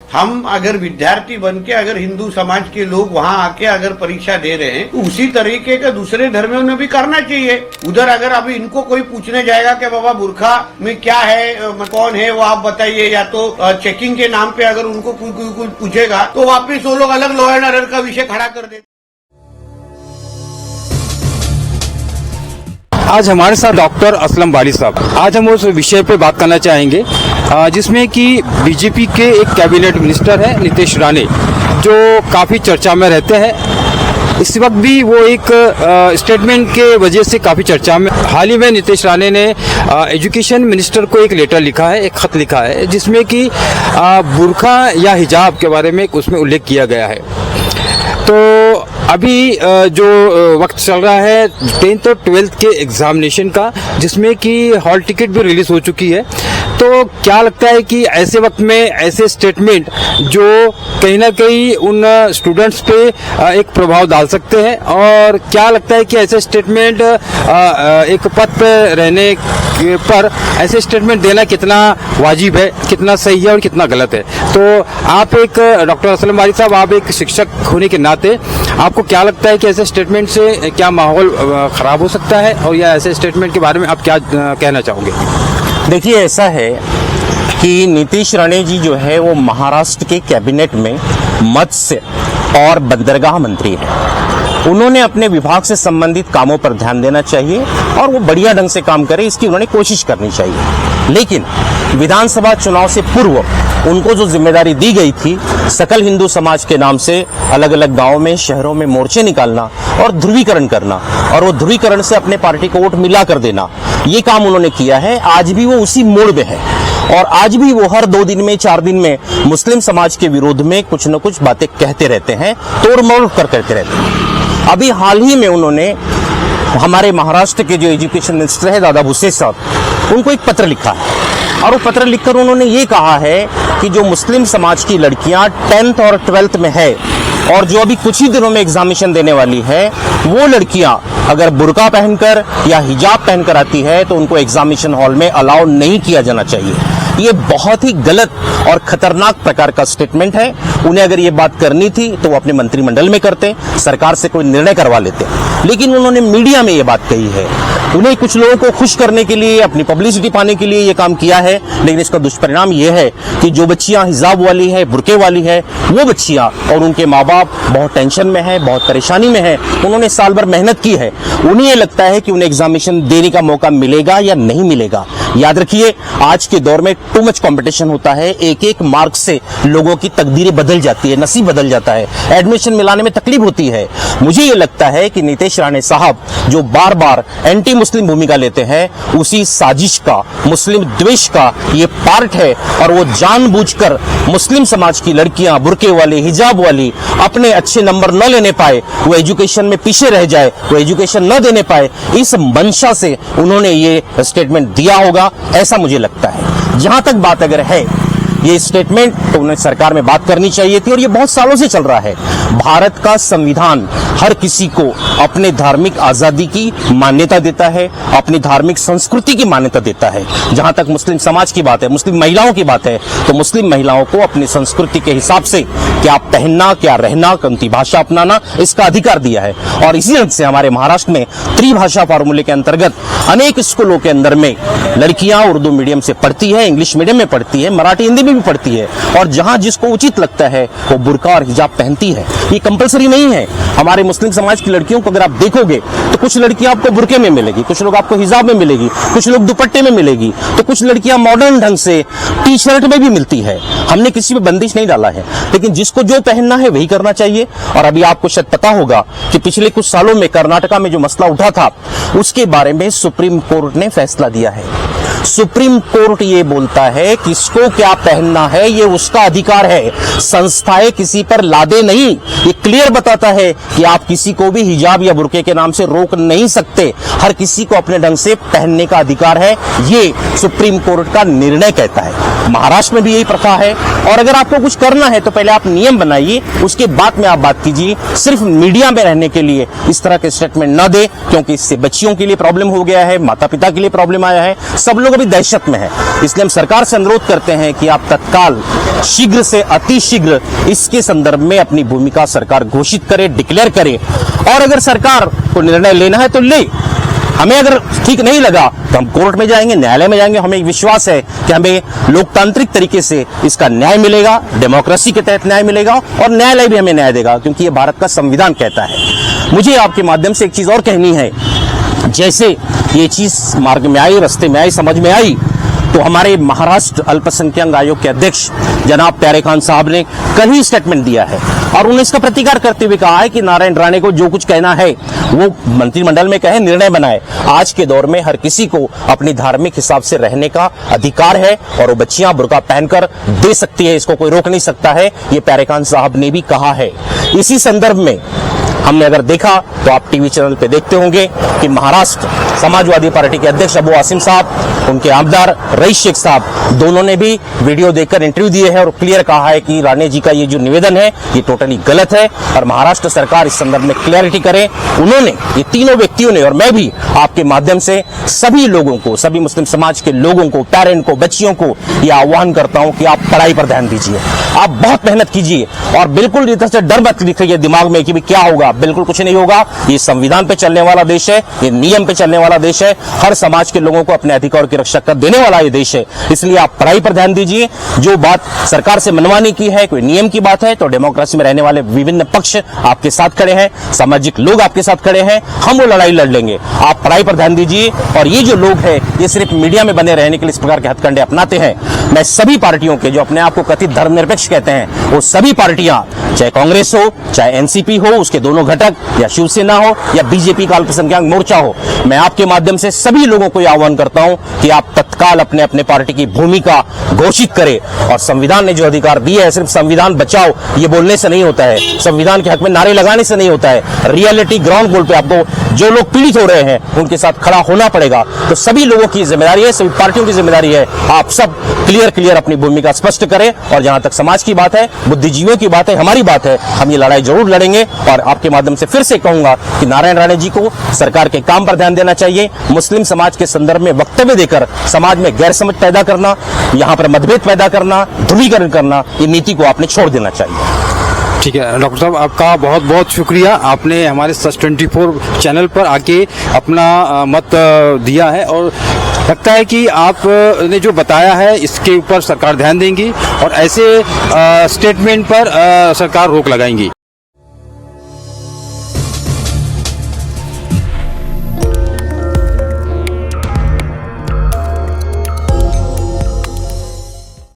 हम अगर विद्यार्थी बन के अगर हिंदू समाज के लोग वहाँ आके अगर परीक्षा दे रहे हैं तो उसी तरीके का दूसरे धर्मों में भी करना चाहिए। उधर अगर अभी इनको कोई पूछने जाएगा कि बाबा बुर्खा में क्या है, कौन है वो आप बताइए, या तो चेकिंग के नाम पे अगर उनको कुछ पूछेगा तो वापिस वो लोग अलग लॉ एंड ऑर्डर का विषय खड़ा कर देते। आज हमारे साथ डॉक्टर असलम वाली साहब, आज हम उस विषय पे बात करना चाहेंगे जिसमें कि बीजेपी के एक कैबिनेट मिनिस्टर है नीतीश राणे, जो काफ़ी चर्चा में रहते हैं। इस वक्त भी वो एक स्टेटमेंट के वजह से काफ़ी चर्चा में। हाल ही में नीतीश राणे ने एजुकेशन मिनिस्टर को एक लेटर लिखा है, एक खत लिखा है, जिसमें कि बुर्खा या हिजाब के बारे में उसमें उल्लेख किया गया है। तो अभी जो वक्त चल रहा है 10th और 12th के एग्जामिनेशन का, जिसमें कि हॉल टिकट भी रिलीज हो चुकी है, तो क्या लगता है कि ऐसे वक्त में ऐसे स्टेटमेंट जो कहीं ना कहीं उन स्टूडेंट्स पे एक प्रभाव डाल सकते हैं, और क्या लगता है कि ऐसे स्टेटमेंट एक पद पे रहने पर ऐसे स्टेटमेंट देना कितना वाजिब है, कितना सही है और कितना गलत है? तो आप एक डॉक्टर असलम वाली साहब, आप एक शिक्षक होने के नाते आपको क्या लगता है कि ऐसे स्टेटमेंट से क्या माहौल खराब हो सकता है, और या ऐसे स्टेटमेंट के बारे में आप क्या कहना चाहोगे? देखिए, ऐसा है कि नीतीश राणे जी जो है वो महाराष्ट्र के कैबिनेट में मत्स्य और बंदरगाह मंत्री है। उन्होंने अपने विभाग से संबंधित कामों पर ध्यान देना चाहिए और वो बढ़िया ढंग से काम करे, इसकी उन्होंने कोशिश करनी चाहिए। लेकिन विधानसभा चुनाव से पूर्व उनको जो जिम्मेदारी दी गई थी सकल हिंदू समाज के नाम से अलग अलग गांवों में, शहरों में मोर्चे निकालना और ध्रुवीकरण करना, और वो ध्रुवीकरण से अपने पार्टी को वोट मिला कर देना, ये काम उन्होंने किया है। आज भी वो उसी मोड़ में है और आज भी वो हर 2 दिन में, 4 दिन में मुस्लिम समाज के विरोध में कुछ न कुछ बातें कहते रहते हैं, तोड़ मोड़ कर करते रहते हैं। अभी हाल ही में उन्होंने हमारे महाराष्ट्र के जो एजुकेशन मिनिस्टर है दादा भुसे साहब, उनको एक पत्र लिखा है, और वो पत्र लिखकर उन्होंने ये कहा है कि जो मुस्लिम समाज की लड़कियां 10th और 12th में है और जो अभी कुछ ही दिनों में एग्जामिनेशन देने वाली है, वो लड़कियां अगर बुर्का पहनकर या हिजाब पहनकर आती है तो उनको एग्जामिनेशन हॉल में अलाउ नहीं किया जाना चाहिए। ये बहुत ही गलत और खतरनाक प्रकार का स्टेटमेंट है। उन्हें अगर ये बात करनी थी तो वो अपने मंत्रिमंडल में करते, सरकार से कोई निर्णय करवा लेते, लेकिन उन्होंने मीडिया में ये बात कही है। उन्हें कुछ लोगों को खुश करने के लिए, अपनी पब्लिसिटी पाने के लिए ये काम किया है, लेकिन इसका दुष्परिणाम ये है कि जो बच्चियां हिजाब वाली है, बुर्के वाली है, वो बच्चियां और उनके माँ बाप बहुत टेंशन में है, बहुत परेशानी में है। उन्होंने साल भर मेहनत की है, उन्हें ये लगता है कि उन्हें एग्जामिनेशन देने का मौका मिलेगा या नहीं मिलेगा। याद रखिए, आज के दौर में टू मच कंपटीशन होता है, एक एक मार्क से लोगों की तकदीरें बदल जाती है, नसीब बदल जाता है, एडमिशन मिलाने में तकलीफ होती है। मुझे ये लगता है कि नीतीश राणे साहब जो बार बार एंटी मुस्लिम भूमिका लेते हैं, उसी साजिश का, मुस्लिम द्वेष का ये पार्ट है, और वो जानबूझकर मुस्लिम समाज की लड़कियां बुर्के वाली, हिजाब वाली अपने अच्छे नंबर न लेने पाए, वो एजुकेशन में पीछे रह जाए, वो एजुकेशन न देने पाए, इस मंशा से उन्होंने ये स्टेटमेंट दिया होगा, ऐसा मुझे लगता है। जहां तक बात अगर है ये स्टेटमेंट, तो उन्हें सरकार में बात करनी चाहिए थी, और ये बहुत सालों से चल रहा है। भारत का संविधान हर किसी को अपने धार्मिक आजादी की मान्यता देता है, अपनी धार्मिक संस्कृति की मान्यता देता है। जहां तक मुस्लिम समाज की बात है, मुस्लिम महिलाओं की बात है, तो मुस्लिम महिलाओं को अपनी संस्कृति के हिसाब से क्या पहनना, क्या रहना, कौन सी भाषा अपनाना, इसका अधिकार दिया है। और इसी ढंग से हमारे महाराष्ट्र में त्रिभाषा फार्मूले के अंतर्गत अनेक स्कूलों के अंदर में लड़कियां उर्दू मीडियम से पढ़ती है, इंग्लिश मीडियम में पढ़ती है, मराठी हिंदी में भी पढ़ती है, और जहां जिसको उचित लगता है वो बुर्का और हिजाब पहनती है। ये कंपलसरी नहीं है। हमारे मुस्लिम समाज की लड़कियों को अगर आप देखोगे तो कुछ लड़कियां आपको बुर्के में मिलेगी, कुछ लोग आपको हिजाब में मिलेगी, कुछ लोग दुपट्टे में मिलेगी, तो कुछ लड़कियां मॉडर्न ढंग से टी-शर्ट में भी मिलती है। हमने किसी पे बंदिश नहीं डाला है, लेकिन जिसको जो पहनना है वही करना चाहिए। और अभी आपको शायद पता होगा कि पिछले कुछ सालों में कर्नाटका में जो मसला उठा था, उसके बारे में सुप्रीम कोर्ट ने फैसला दिया है। सुप्रीम कोर्ट ये बोलता है किसको क्या पहनना है ये उसका अधिकार है, संस्थाएं किसी पर लादे नहीं। ये क्लियर बताता है कि आप किसी को भी हिजाब या बुर्के के नाम से रोक नहीं सकते, हर किसी को अपने ढंग से पहनने का अधिकार है, ये सुप्रीम कोर्ट का निर्णय कहता है। महाराष्ट्र में भी यही प्रथा है। और अगर आपको कुछ करना है तो पहले आप नियम बनाइए, उसके बाद में आप बात कीजिए। सिर्फ मीडिया में रहने के लिए इस तरह के स्टेटमेंट न दे, क्योंकि इससे बच्चियों के लिए प्रॉब्लम हो गया है, माता पिता के लिए प्रॉब्लम आया है, सब लोग भी दहशत में है। इसलिए हम सरकार से अनुरोध करते हैं कि आप तत्काल शीघ्र से अति शीघ्र इसके संदर्भ में अपनी भूमिका सरकार घोषित करे, डिक्लेयर करे, और अगर सरकार को निर्णय लेना है तो ले। हमें अगर ठीक नहीं लगा तो हम कोर्ट में जाएंगे, न्यायालय में जाएंगे। हमें विश्वास है कि हमें लोकतांत्रिक तरीके से इसका न्याय मिलेगा, डेमोक्रेसी के तहत न्याय मिलेगा, और न्यायालय भी हमें न्याय देगा, क्योंकि ये भारत का संविधान कहता है। मुझे आपके माध्यम से एक चीज और कहनी है। जैसे ये चीज मार्ग में आई, रास्ते में आई, समझ में आई, तो हमारे महाराष्ट्र अल्पसंख्यक आयोग के अध्यक्ष जनाब प्यारे खान साहब ने कल ही स्टेटमेंट दिया है, और उन्होंने इसका प्रतिकार करते हुए कहा है कि नारायण राणे को जो कुछ कहना है वो मंत्रिमंडल में कहे, निर्णय बनाए। आज के दौर में हर किसी को अपनी धार्मिक हिसाब से रहने का अधिकार है, और वो बच्चियां बुर्का पहनकर दे सकती है, इसको कोई रोक नहीं सकता है। ये प्यारे खान साहब ने भी कहा है। इसी संदर्भ में हमने अगर देखा तो आप टीवी चैनल पे देखते होंगे कि महाराष्ट्र समाजवादी पार्टी के अध्यक्ष अबू आसिम साहब, उनके आमदार रईस शेख साहब, दोनों ने भी वीडियो देकर इंटरव्यू दिए हैं और क्लियर कहा है कि राणे जी का ये जो निवेदन है ये टोटली गलत है, और महाराष्ट्र सरकार इस संदर्भ में क्लैरिटी करे। उन्होंने, ये तीनों व्यक्तियों ने, और मैं भी आपके माध्यम से सभी लोगों को, सभी मुस्लिम समाज के लोगों को, पेरेंट को, बच्चियों को यह आह्वान करता हूं कि आप पढ़ाई पर ध्यान दीजिए, आप बहुत मेहनत कीजिए, और बिल्कुल इधर से डर मत लिखिए दिमाग में कि भी क्या होगा। बिल्कुल कुछ नहीं होगा। ये संविधान पे चलने वाला देश है, ये नियम पे चलने वाला देश है, हर समाज के लोगों को अपने अधिकार की रक्षा कर देने वाला ये देश है। इसलिए आप पढ़ाई पर ध्यान दीजिए। जो बात सरकार से मनवाने की है, कोई नियम की बात है, तो डेमोक्रेसी में रहने वाले विभिन्न पक्ष आपके साथ खड़े हैं, सामाजिक लोग आपके साथ खड़े हैं, हम वो लड़ाई लड़ लेंगे। आप पढ़ाई पर ध्यान दीजिए। और ये जो लोग हैं ये सिर्फ मीडिया में बने रहने के लिए इस प्रकार के हथकंडे अपनाते हैं। मैं सभी पार्टियों के, जो अपने आप को कथित धर्मनिरपेक्ष कहते हैं, वो सभी पार्टियां, चाहे कांग्रेस हो, चाहे एनसीपी हो, उसके दोनों घटक, या शिवसेना हो, या बीजेपी का अल्पसंख्यक मोर्चा हो, मैं आपके माध्यम से सभी लोगों को यह आह्वान करता हूं कि आप तत्काल अपने अपने पार्टी की भूमिका घोषित करें। और संविधान ने जो अधिकार दिए है, सिर्फ संविधान बचाओ ये बोलने से नहीं होता है, संविधान के हक में नारे लगाने से नहीं होता है। रियलिटी ग्राउंड गोल पे आपको जो लोग पीड़ित हो रहे हैं उनके साथ खड़ा होना पड़ेगा। तो सभी लोगों की जिम्मेदारी है, सभी पार्टियों की जिम्मेदारी है, आप सब क्लियर अपनी भूमिका स्पष्ट करें। और जहां तक समाज की बात है, बुद्धिजीवियों की बात है, हमारी बात है, हम ये लड़ाई जरूर लड़ेंगे। और आपके माध्यम से फिर से कहूंगा कि नारायण राणे जी को सरकार के काम पर ध्यान देना चाहिए। मुस्लिम समाज के संदर्भ में वक्तव्य देकर समाज में गैरसमझ पैदा करना, यहां पर मतभेद पैदा करना, ध्रुवीकरण करना, ये नीति को आपने छोड़ देना चाहिए। ठीक है डॉक्टर साहब, आपका बहुत बहुत शुक्रिया। आपने हमारे सच 24 चैनल पर आके अपना मत दिया है, और लगता है कि आपने जो बताया है इसके ऊपर सरकार ध्यान देंगी, और ऐसे स्टेटमेंट पर सरकार रोक लगाएंगी।